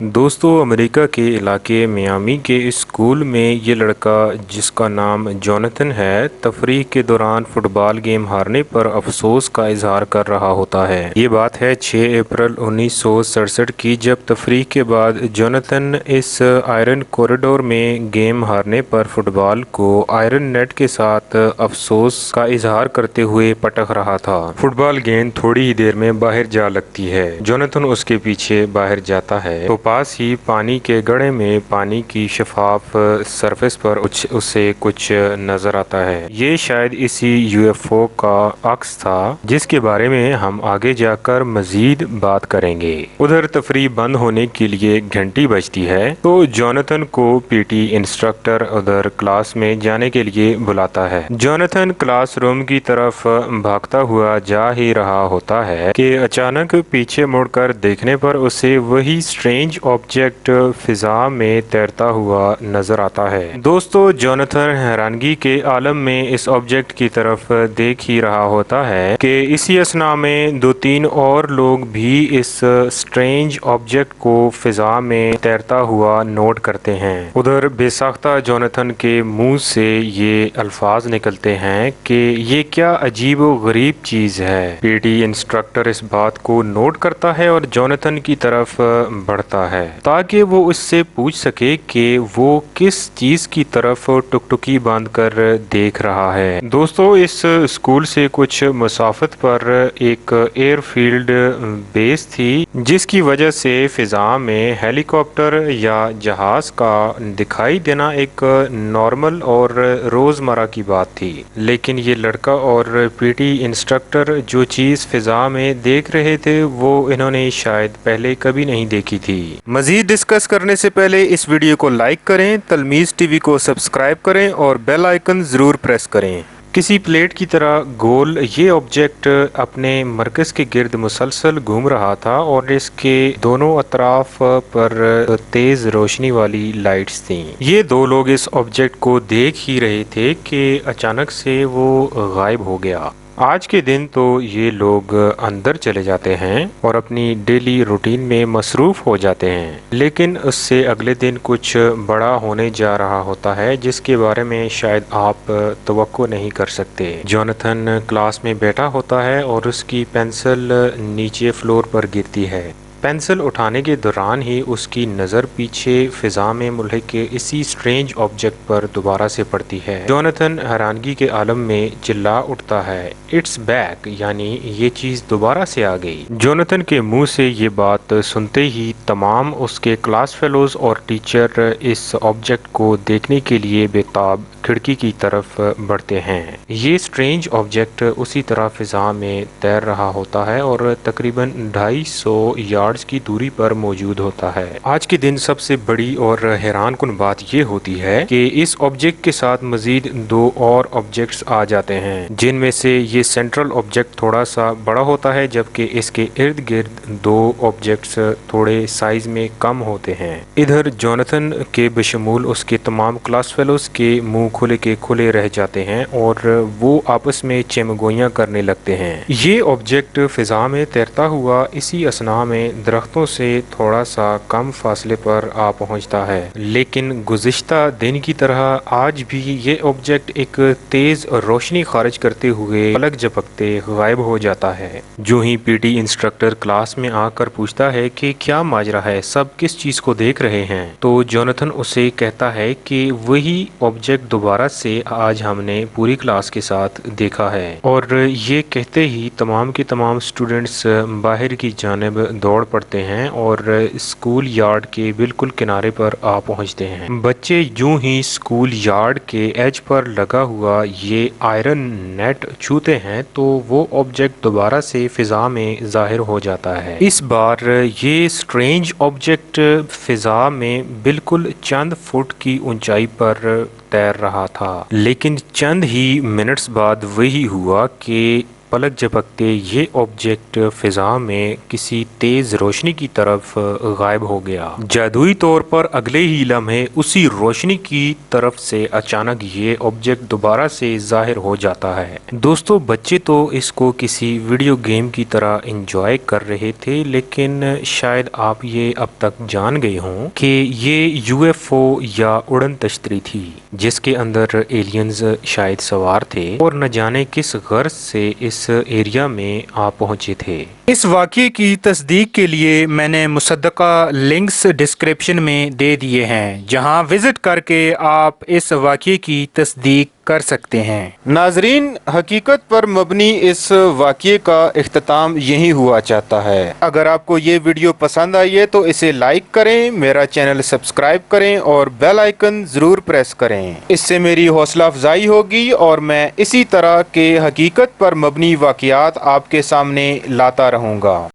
दोस्तों, अमेरिका के इलाके मियामी के स्कूल में ये लड़का जिसका नाम जोनाथन है, तफरीह के दौरान फुटबॉल गेम हारने पर अफसोस का इजहार कर रहा होता है। ये बात है 6 अप्रैल 1967 की, जब तफरीह के बाद जोनाथन इस आयरन कॉरिडोर में गेम हारने पर फुटबॉल को आयरन नेट के साथ अफसोस का इजहार करते हुए पटक रहा था। फुटबॉल गेंद थोड़ी ही देर में बाहर जा लगती है। जोनाथन उसके पीछे बाहर जाता है तो पास ही पानी के गड्ढे में पानी की शफाफ सरफेस पर उसे कुछ नजर आता है। ये शायद इसी यूएफओ का अक्स था जिसके बारे में हम आगे जाकर मजीद बात करेंगे। उधर तफरीह बंद होने के लिए घंटी बजती है तो जोनाथन को पीटी इंस्ट्रक्टर उधर क्लास में जाने के लिए बुलाता है। जोनाथन क्लासरूम की तरफ भागता हुआ जा ही रहा होता है कि अचानक पीछे मुड़कर देखने पर उसे वही स्ट्रेंज ऑब्जेक्ट फिजा में तैरता हुआ नजर आता है। दोस्तों, जोनाथन हैरानगी के आलम में इस ऑब्जेक्ट की तरफ देख ही रहा होता है कि इसी असना में 2-3 और लोग भी इस स्ट्रेंज ऑब्जेक्ट को फिजा में तैरता हुआ नोट करते हैं। उधर बेसाख्ता जोनाथन के मुंह से ये अल्फाज निकलते हैं कि ये क्या अजीब व गरीब चीज है। पीटी इंस्ट्रक्टर इस बात को नोट करता है और जोनाथन की तरफ बढ़ता है ताकि वो उससे पूछ सके कि वो किस चीज की तरफ टुकटुकी बांधकर देख रहा है। दोस्तों, इस स्कूल से कुछ मुसाफत पर एक एयरफील्ड बेस थी जिसकी वजह से फिजा में हेलीकॉप्टर या जहाज का दिखाई देना एक नॉर्मल और रोजमर्रा की बात थी। लेकिन ये लड़का और पीटी इंस्ट्रक्टर जो चीज फिजा में देख रहे थे वो इन्होंने शायद पहले कभी नहीं देखी थी। मजीद डिस्कस करने से पहले इस वीडियो को लाइक करें, तलमीज टीवी को सब्सक्राइब करें और बेल आइकन जरूर प्रेस करें। किसी प्लेट की तरह गोल ये ऑब्जेक्ट अपने मरकज के गिर्द मुसलसल घूम रहा था और इसके दोनों अतराफ पर तेज रोशनी वाली लाइट्स थीं। ये दो लोग इस ऑब्जेक्ट को देख ही रहे थे कि अचानक से वो गायब हो गया। आज के दिन तो ये लोग अंदर चले जाते हैं और अपनी डेली रूटीन में मसरूफ हो जाते हैं, लेकिन उससे अगले दिन कुछ बड़ा होने जा रहा होता है जिसके बारे में शायद आप तवक्को नहीं कर सकते। जोनाथन क्लास में बैठा होता है और उसकी पेंसिल नीचे फ्लोर पर गिरती है। पेंसिल उठाने के दौरान ही उसकी नज़र पीछे फिजा में मुल्हिक के इसी स्ट्रेंज ऑब्जेक्ट पर दोबारा से पड़ती है। जोनाथन हैरानगी के आलम में चिल्ला उठता है, इट्स बैक, यानी ये चीज़ दोबारा से आ गई। जोनाथन के मुंह से ये बात सुनते ही तमाम उसके क्लास फेलोज और टीचर इस ऑब्जेक्ट को देखने के लिए बेताब खिड़की की तरफ बढ़ते हैं। ये स्ट्रेंज ऑब्जेक्ट उसी तरह फिजा में तैर रहा होता है और तकरीबन 250 यार्ड्स की दूरी पर मौजूद होता है। आज के दिन सबसे बड़ी और हैरान कुन बात ये होती है कि इस ऑब्जेक्ट के साथ मजीद 2 और ऑब्जेक्ट्स आ जाते हैं, जिनमें से ये सेंट्रल ऑब्जेक्ट थोड़ा सा बड़ा होता है जबकि इसके इर्द गिर्द 2 ऑब्जेक्ट्स थोड़े साइज में कम होते हैं। इधर जोनाथन के बशमूल उसके तमाम क्लास फेलोज के मुंह खुले के खुले रह जाते हैं और वो आपस में चमगोइयां करने लगते हैं। ये ऑब्जेक्ट फिजा में तैरता हुआ इसी असना में दरख्तों से थोड़ा सा कम फासले पर आ पहुंचता है, लेकिन गुज़िश्ता दिन की तरह आज भी ये ऑब्जेक्ट एक तेज रोशनी खारिज करते हुए पलक झपकते गायब हो जाता है। जो ही पीटी इंस्ट्रक्टर क्लास में आकर पूछता है कि क्या माजरा है, सब किस चीज को देख रहे हैं, तो जोनाथन उसे कहता है कि वही ऑब्जेक्ट दोबारा से आज हमने पूरी क्लास के साथ देखा है। और ये कहते ही तमाम के तमाम स्टूडेंट्स बाहर की जानिब दौड़ पड़ते हैं और स्कूल यार्ड के बिल्कुल किनारे पर आ पहुंचते हैं। बच्चे यूं ही स्कूल यार्ड के एज पर लगा हुआ ये आयरन नेट छूते हैं तो वो ऑब्जेक्ट दोबारा से फिजा में जाहिर हो जाता है। इस बार ये स्ट्रेंज ऑब्जेक्ट फिजा में बिल्कुल चंद फुट की ऊंचाई पर तैर रहा था, लेकिन चंद ही मिनट्स बाद वही हुआ कि पलक झपकते ये ऑब्जेक्ट फिजा में किसी तेज रोशनी की तरफ गायब हो गया। जादुई तौर पर अगले ही लम्हे उसी रोशनी की तरफ से अचानक ये ऑब्जेक्ट दोबारा से जाहिर हो जाता है। दोस्तों, बच्चे तो इसको किसी वीडियो गेम की तरह एंजॉय कर रहे थे, लेकिन शायद आप ये अब तक जान गए हों कि ये यूएफओ या उड़न तश्तरी थी, जिसके अंदर एलियंस शायद सवार थे और न जाने किस गर्ज से इस एरिया में आ पहुंचे थे। इस वाक़ये की तस्दीक के लिए मैंने मुसद्दक़ा लिंक्स डिस्क्रिप्शन में दे दिए हैं, जहां विज़िट करके आप इस वाक़ये की तस्दीक कर सकते हैं। नाजरीन, हकीकत पर मबनी इस वाक़ये का इख्तिताम यहीं हुआ चाहता है। अगर आपको ये वीडियो पसंद आई है तो इसे लाइक करें, मेरा चैनल सब्सक्राइब करें और बेल आइकन ज़रूर प्रेस करें। इससे मेरी हौसला अफजाई होगी और मैं इसी तरह के हकीकत पर मबनी वाक़यात आपके सामने लाता रहूँगा।